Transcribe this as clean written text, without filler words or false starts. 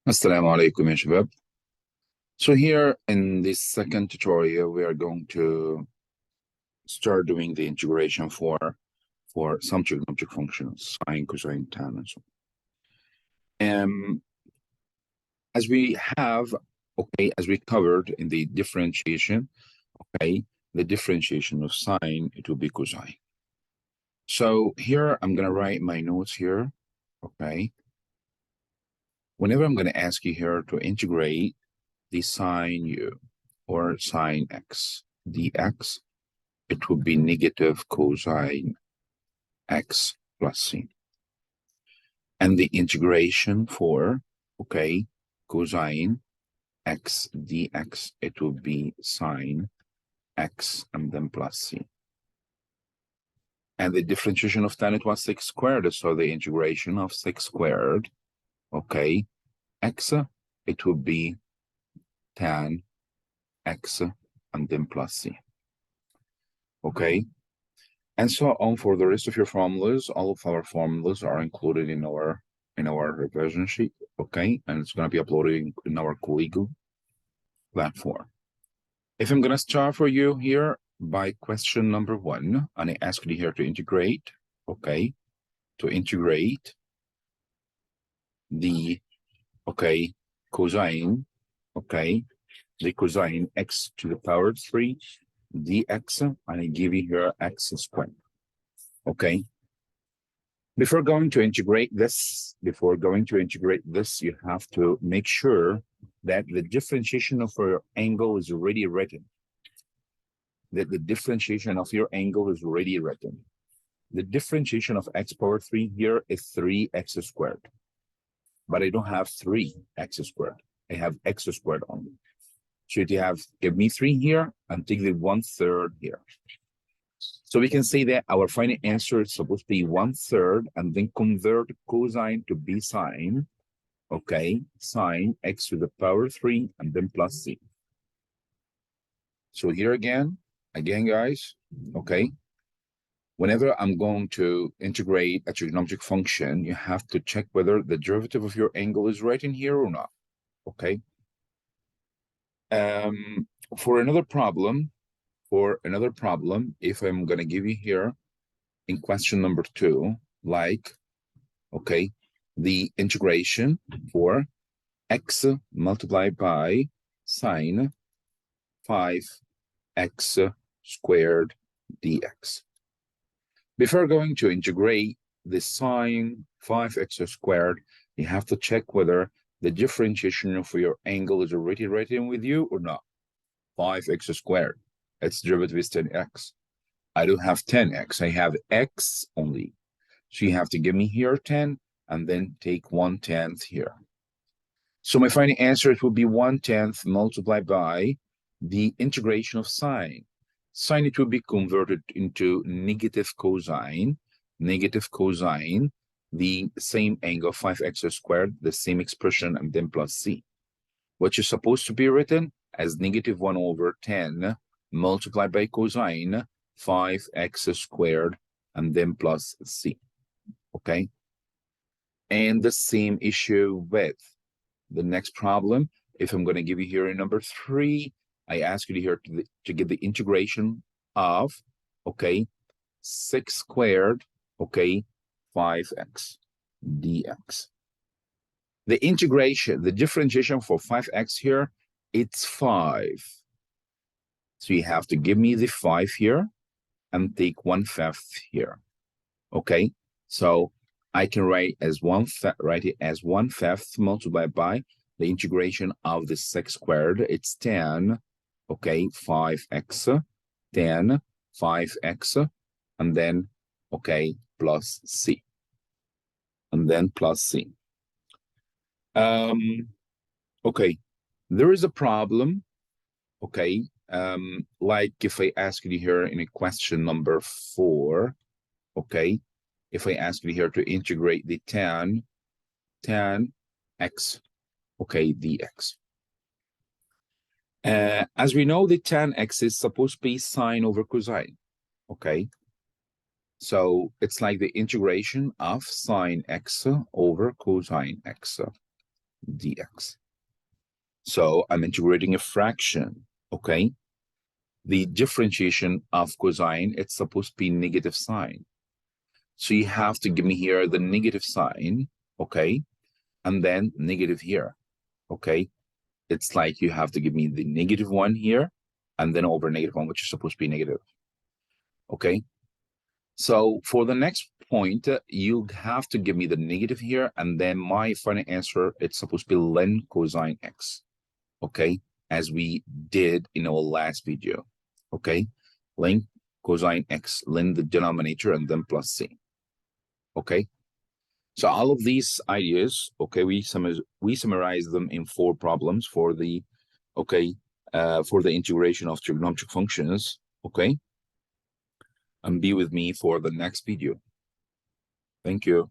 Assalamu alaikum, ya shabab. So here in this second tutorial, we are going to start doing the integration for some trigonometric functions, sine, cosine, tan, and so on. As we have, as we covered in the differentiation, the differentiation of sine, it will be cosine. So here, I'm going to write my notes here, Whenever I'm going to ask you here to integrate the sine u or sine x dx, it would be negative cosine x plus c. And the integration for, cosine x dx, it will be sine x and then plus c. And the differentiation of tan, it was 6 squared, so the integration of 6 squared, x, it would be tan x and then plus c. And so on for the rest of your formulas. All of our formulas are included in our revision sheet, and it's going to be uploaded in our Colleague platform. If I'm going to start for you here by question number 1, and I ask you here to integrate, to integrate the cosine, the cosine x to the power 3 dx, and I give you here x squared. Before going to integrate this, you have to make sure that the differentiation of your angle is already written. The differentiation of x power 3 here is 3x squared. But I don't have 3x squared. I have x squared only. So you have, give me 3 here and take the 1/3 here. So we can say that our final answer is supposed to be 1/3 and then convert cosine to be sine, sine x to the power 3 and then plus c. So here again, guys, whenever I'm going to integrate a trigonometric function, you have to check whether the derivative of your angle is right in here or not, For another problem, if I'm going to give you here in question number 2, the integration for x multiplied by sine 5x squared dx. Before going to integrate the sine 5x squared, you have to check whether the differentiation for your angle is already written with you or not. 5x squared, its derivative is 10x. I don't have 10x, I have x only. So you have to give me here 10 and then take 1/10 here. So my final answer, it will be 1/10 multiplied by the integration of sine. Sine, it will be converted into negative cosine, the same angle 5x squared, the same expression, and then plus c, which is supposed to be written as negative 1/10 multiplied by cosine 5x squared and then plus c. And the same issue with the next problem. If I'm going to give you here in number 3, I ask you here to get the integration of 6 squared 5x dx. The integration, the differentiation for 5x here, it's 5. So you have to give me the 5 here and take 1/5 here. So I can write it as 1/5 multiplied by the integration of the 6 squared. It's 10, 5x, 10, 5x, and then, plus c. And then plus c. There is a problem, like if I ask you here in a question number 4, if I ask you here to integrate the tan x, dx. As we know, the tan x is supposed to be sine over cosine, So it's like the integration of sine x over cosine x dx. So I'm integrating a fraction, okay? The differentiation of cosine, it's supposed to be negative sign. So you have to give me here the negative sign, okay? And then negative here, okay? It's like you have to give me the negative one here and then over negative one, which is supposed to be negative, okay? So for the next point, you have to give me the negative here, and then my final answer, it's supposed to be ln cosine x, okay? As we did in our last video, okay? Ln cosine x, ln the denominator, and then plus c, okay? So all of these ideas, okay, we summarize them in 4 problems for the, okay, for the integration of trigonometric functions, okay? And be with me for the next video. Thank you.